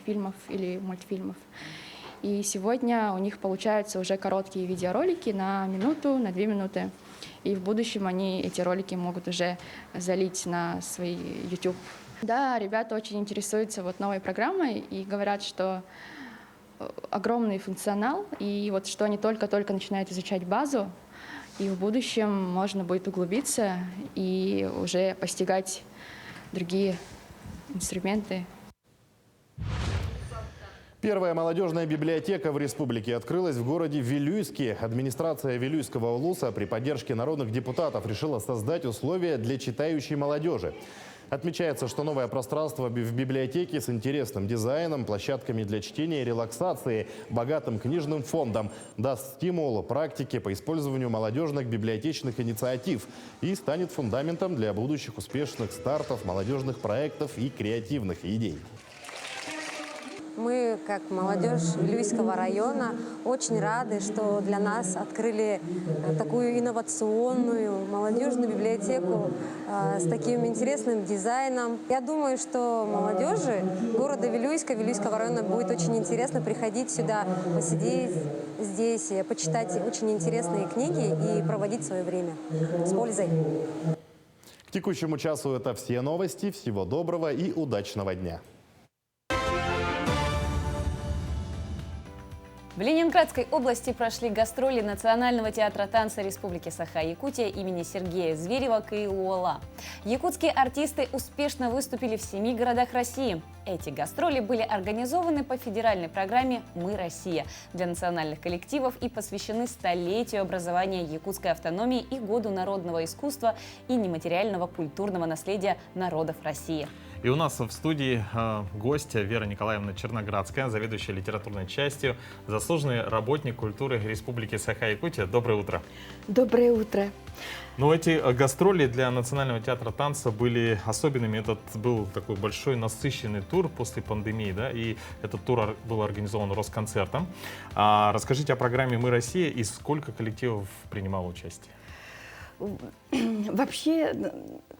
фильмов или мультфильмов. И сегодня у них получаются уже короткие видеоролики на минуту, на 2 минуты. И в будущем они эти ролики могут уже залить на свой YouTube. Да, ребята очень интересуются новой программой и говорят, что огромный функционал, и что они только-только начинают изучать базу, и в будущем можно будет углубиться и уже постигать другие инструменты. Первая молодежная библиотека в республике открылась в городе Вилюйске. Администрация Вилюйского улуса при поддержке народных депутатов решила создать условия для читающей молодежи. Отмечается, что новое пространство в библиотеке с интересным дизайном, площадками для чтения и релаксации, богатым книжным фондом даст стимул практике по использованию молодежных библиотечных инициатив и станет фундаментом для будущих успешных стартов молодежных проектов и креативных идей. Мы, как молодежь Вилюйского района, очень рады, что для нас открыли такую инновационную молодежную библиотеку с таким интересным дизайном. Я думаю, что молодежи города Вилюйска, Вилюйского района будет очень интересно приходить сюда, посидеть здесь, почитать очень интересные книги и проводить свое время с пользой. К текущему часу это все новости. Всего доброго и удачного дня. В Ленинградской области прошли гастроли Национального театра танца Республики Саха-Якутия имени Сергея Зверева «Каилуала». Якутские артисты успешно выступили в 7 городах России. Эти гастроли были организованы по федеральной программе «Мы, Россия» для национальных коллективов и посвящены столетию образования якутской автономии и году народного искусства и нематериального культурного наследия народов России. И у нас в студии гость Вера Николаевна Черноградская, заведующая литературной частью, заслуженный работник культуры Республики Саха-Якутия. Доброе утро. Доброе утро. Ну, эти гастроли для Национального театра танца были особенными. Этот был такой большой насыщенный тур после пандемии, да, и этот тур был организован Росконцертом. Расскажите о программе «Мы Россия» и сколько коллективов принимало участие? Вообще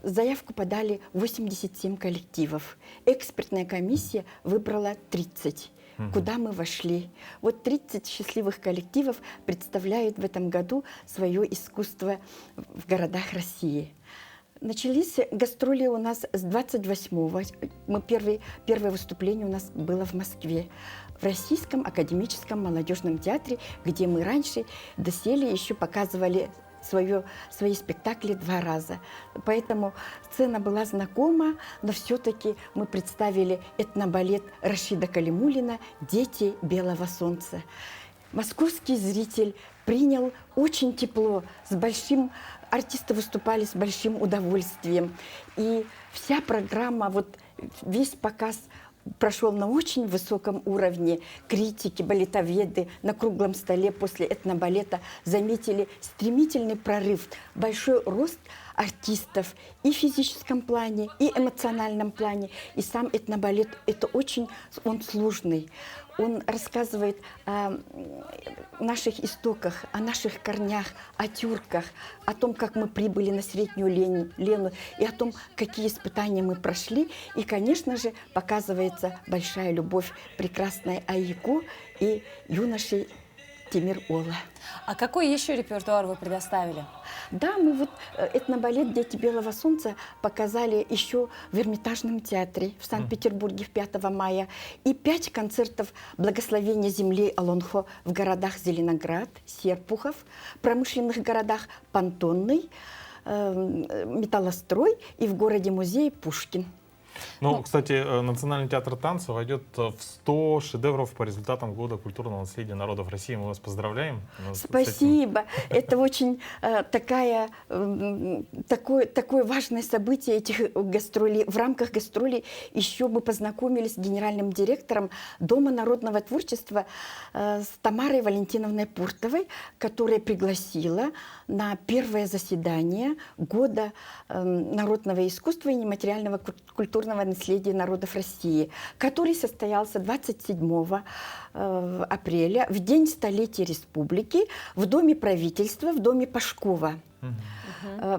заявку подали 87 коллективов. Экспертная комиссия выбрала 30. Куда мы вошли. Вот 30 счастливых коллективов представляют в этом году свое искусство в городах России. Начались гастроли у нас с 28-го. Первое выступление у нас было в Москве, в Российском академическом молодежном театре, где мы раньше доселе еще показывали свои спектакли 2 раза. Поэтому сцена была знакома, но все-таки мы представили этнобалет Рашида Калимуллина «Дети белого солнца». Московский зритель принял очень тепло, артисты выступали с большим удовольствием. И вся программа, вот весь показ прошел на очень высоком уровне. Критики, балетоведы на круглом столе после этнобалета заметили стремительный прорыв, большой рост артистов и в физическом плане, и эмоциональном плане. И сам этнобалет, он сложный. Он рассказывает о наших истоках, о наших корнях, о тюрках, о том, как мы прибыли на Среднюю Лену, и о том, какие испытания мы прошли. И, конечно же, показывается большая любовь прекрасной Айяку и юношей Тимир-Ола. А какой еще репертуар вы предоставили? Да, мы вот этнобалет «Дети белого солнца» показали еще в Эрмитажном театре в Санкт-Петербурге в 5 мая. И 5 концертов «Благословения земли Алонхо» в городах Зеленоград, Серпухов, промышленных городах Понтонный, Металлострой и в городе-музее Пушкин. Ну, кстати, Национальный театр танца войдет в 100 шедевров по результатам Года культурного наследия народов России. Мы вас поздравляем. Спасибо. Это очень такое важное событие этих гастролей. В рамках гастролей еще мы познакомились с генеральным директором Дома народного творчества с Тамарой Валентиновной Пуртовой, которая пригласила на первое заседание Года народного искусства и нематериального культурного наследия народов России, который состоялся 27 апреля, в день столетия республики, в Доме правительства, в Доме Пашкова.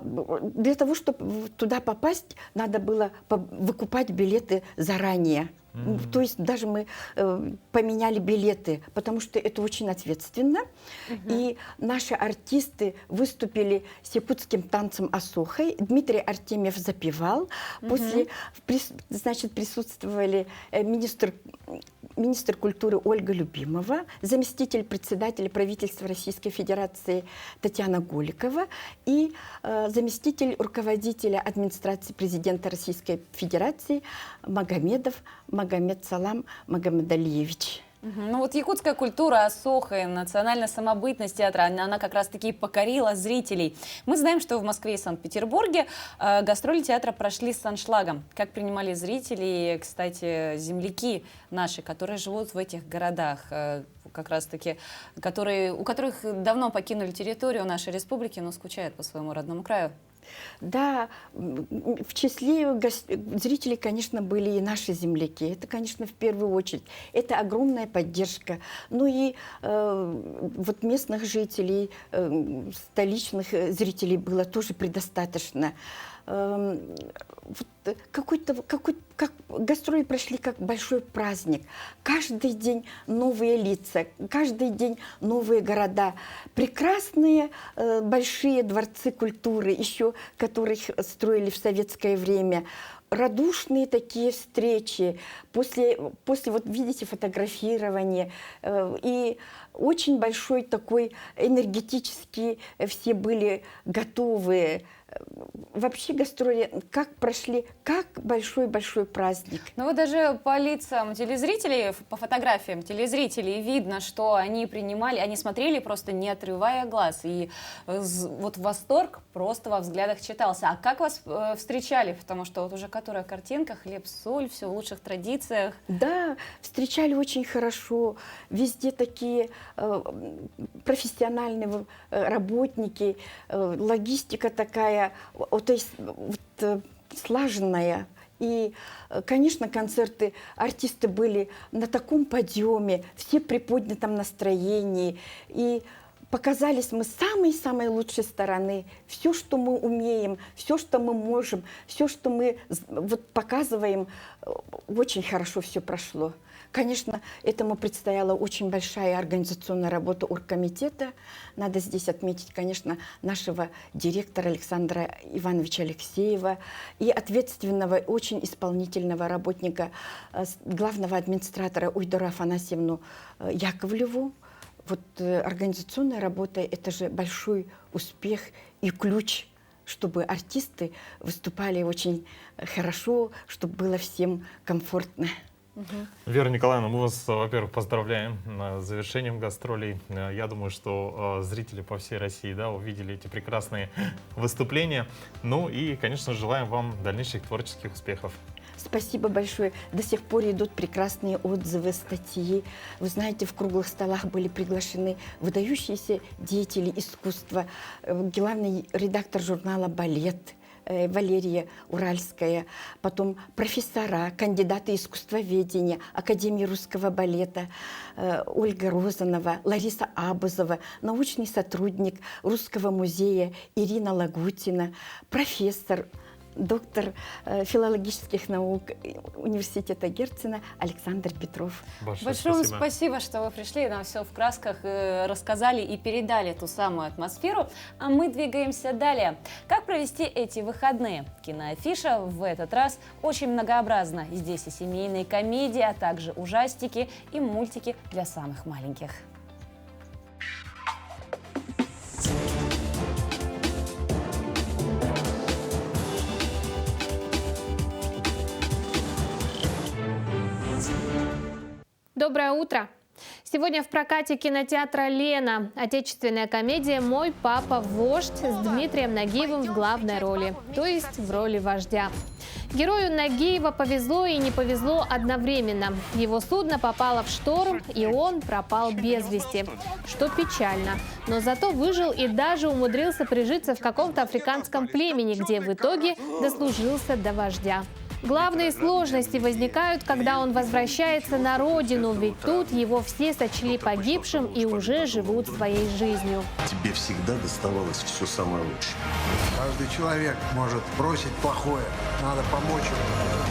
Для того, чтобы туда попасть, надо было выкупать билеты заранее. То есть даже мы поменяли билеты, потому что это очень ответственно. И наши артисты выступили с якутским танцем «Асохой». Дмитрий Артемьев запевал. После, значит, присутствовали министр культуры Ольга Любимова, заместитель председателя правительства Российской Федерации Татьяна Голикова и заместитель руководителя администрации президента Российской Федерации Магомед Салам Магомедалиевич. Ну вот якутская культура, асоха и национальная самобытность театра, она как раз-таки покорила зрителей. Мы знаем, что в Москве и Санкт-Петербурге гастроли театра прошли с аншлагом. Как принимали зрители, кстати, земляки наши, которые живут в этих городах, как раз-таки, у которых давно покинули территорию нашей республики, но скучают по своему родному краю. Да, в числе зрителей, конечно, были и наши земляки. Это, конечно, в первую очередь. Это огромная поддержка. Ну и вот местных жителей, столичных зрителей было тоже предостаточно. Гастроли прошли как большой праздник. Каждый день новые лица, каждый день новые города. Прекрасные большие дворцы культуры, еще которых строили в советское время. Радушные такие встречи, после вот видите, фотографирования, и очень большой такой энергетический, все были готовы вообще гастроли как прошли, как большой-большой праздник. Ну вот даже по лицам телезрителей, по фотографиям телезрителей видно, что они принимали, они смотрели просто не отрывая глаз. И вот восторг просто во взглядах читался. А как вас встречали? Потому что вот уже которая картинка, хлеб-соль, все в лучших традициях. Да, встречали очень хорошо. Везде такие профессиональные работники, логистика такая, то есть слаженная. И, конечно, концерты, артисты были на таком подъеме, все при поднятом настроении. И показались мы с самой-самой лучшей стороны. Все, что мы умеем, все, что мы можем, все, что мы вот показываем, очень хорошо все прошло. Конечно, этому предстояла очень большая организационная работа оргкомитета. Надо здесь отметить, конечно, нашего директора Александра Ивановича Алексеева и ответственного, очень исполнительного работника, главного администратора Уйдора Афанасьевну Яковлеву. Вот организационная работа – это же большой успех и ключ, чтобы артисты выступали очень хорошо, чтобы было всем комфортно. Вера Николаевна, мы вас, во-первых, поздравляем с завершением гастролей. Я думаю, что зрители по всей России, да, увидели эти прекрасные выступления. Ну и, конечно, желаем вам дальнейших творческих успехов. Спасибо большое. До сих пор идут прекрасные отзывы, статьи. Вы знаете, в круглых столах были приглашены выдающиеся деятели искусства, главный редактор журнала «Балет» Валерия Уральская, потом профессора, кандидаты искусствоведения, Академии русского балета, Ольга Розанова, Лариса Абузова, научный сотрудник Русского музея Ирина Лагутина, профессор, доктор филологических наук университета Герцена Александр Петров. Большое вам спасибо, что вы пришли, нам все в красках рассказали и передали ту самую атмосферу. А мы двигаемся далее. Как провести эти выходные? Киноафиша в этот раз очень многообразна. Здесь и семейные комедии, а также ужастики и мультики для самых маленьких. Доброе утро! Сегодня в прокате кинотеатра «Лена» отечественная комедия «Мой папа вождь» с Дмитрием Нагиевым в главной роли, то есть в роли вождя. Герою Нагиева повезло и не повезло одновременно. Его судно попало в шторм, и он пропал без вести, что печально. Но зато выжил и даже умудрился прижиться в каком-то африканском племени, где в итоге дослужился до вождя. Главные сложности возникают, когда он возвращается на родину, ведь тут его все сочли погибшим и уже живут своей жизнью. Тебе всегда доставалось все самое лучшее. Каждый человек может бросить плохое, надо помочь ему.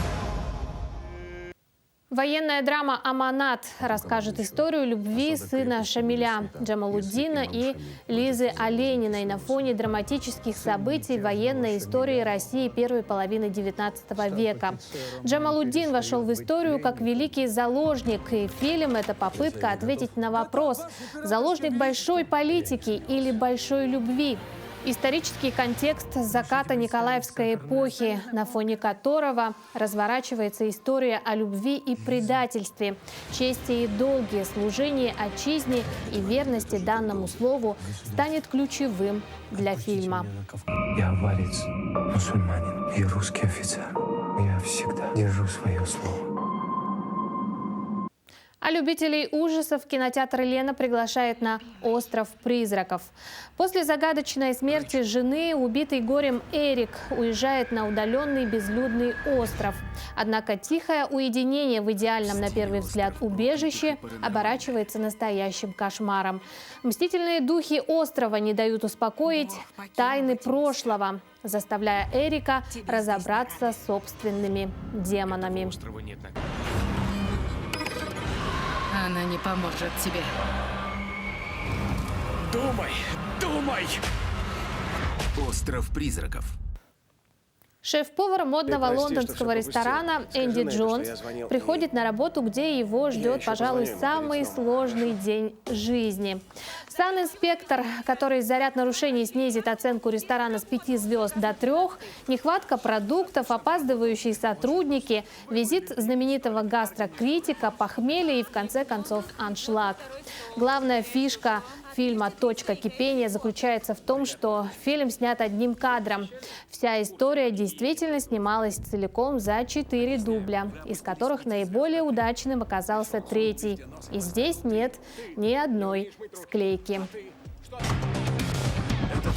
Военная драма «Аманат» расскажет историю любви сына Шамиля Джамалуддина и Лизы Олениной на фоне драматических событий военной истории России первой половины XIX века. Джамалуддин вошел в историю как великий заложник, и фильм – это попытка ответить на вопрос: заложник большой политики или большой любви? Исторический контекст заката Николаевской эпохи, на фоне которого разворачивается история о любви и предательстве, чести и долге, служении отчизне и верности данному слову, станет ключевым для фильма. Я аварец, мусульманин и русский офицер. Я всегда держу свое слово. А любителей ужасов кинотеатр «Лена» приглашает на «Остров призраков». После загадочной смерти жены убитый горем Эрик уезжает на удаленный безлюдный остров. Однако тихое уединение в идеальном на первый взгляд убежище оборачивается настоящим кошмаром. Мстительные духи острова не дают успокоить тайны прошлого, заставляя Эрика разобраться с собственными демонами. Она не поможет тебе. Думай! Думай! Остров призраков. Шеф-повар модного лондонского ресторана Энди Джонс приходит на работу, где его ждет, пожалуй, самый сложный день жизни. Санинспектор, который за ряд нарушений снизит оценку ресторана с 5 звезд до 3, нехватка продуктов, опаздывающие сотрудники, визит знаменитого гастрокритика, похмелье и, в конце концов, аншлаг. Главная фишка фильма «Точка кипения» заключается в том, что фильм снят одним кадром. Вся история действительно снималась целиком за 4 дубля, из которых наиболее удачным оказался 3-й. И здесь нет ни одной склейки. Это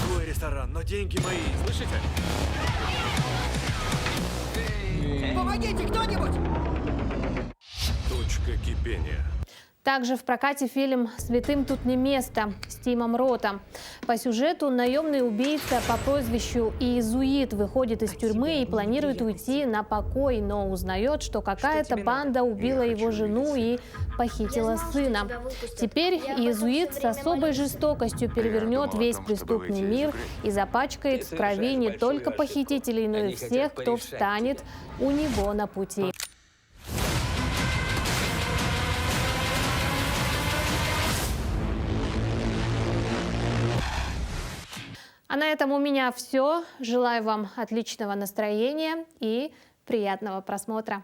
твой ресторан, но деньги мои, слышите? Помогите кто-нибудь! Точка кипения. Также в прокате фильм «Святым тут не место» с Тимом Ротом. По сюжету наемный убийца по прозвищу Иезуит выходит из тюрьмы и планирует уйти на покой, но узнает, что какая-то банда убила его жену и похитила сына. Теперь Иезуит с особой жестокостью перевернет весь преступный мир и запачкает в крови не только похитителей, но и всех, кто встанет у него на пути. А на этом у меня все. Желаю вам отличного настроения и приятного просмотра.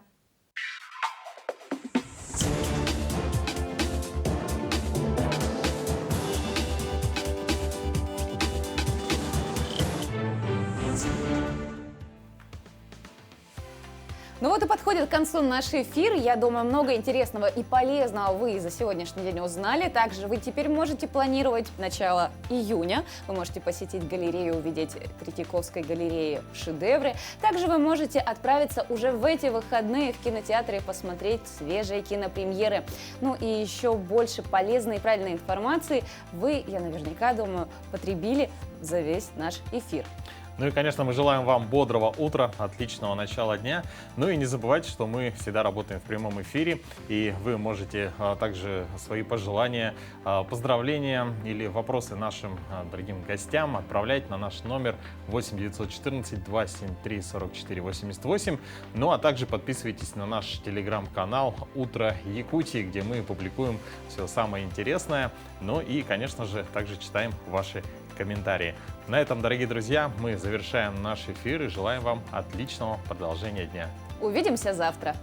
Ну вот и подходит к концу наш эфир. Я думаю, много интересного и полезного вы за сегодняшний день узнали. Также вы теперь можете планировать начало июня. Вы можете посетить галерею, увидеть Третьяковской галереи шедевры. Также вы можете отправиться уже в эти выходные в кинотеатры и посмотреть свежие кинопремьеры. Ну и еще больше полезной и правильной информации вы, я наверняка думаю, потребили за весь наш эфир. Ну и, конечно, мы желаем вам бодрого утра, отличного начала дня. Ну и не забывайте, что мы всегда работаем в прямом эфире, и вы можете также свои пожелания, поздравления или вопросы нашим дорогим гостям отправлять на наш номер 8 914 273 44 88. Ну а также подписывайтесь на наш телеграм-канал «Утро Якутии», где мы публикуем все самое интересное. Ну и, конечно же, также читаем ваши комментарии. На этом, дорогие друзья, мы завершаем наш эфир и желаем вам отличного продолжения дня. Увидимся завтра.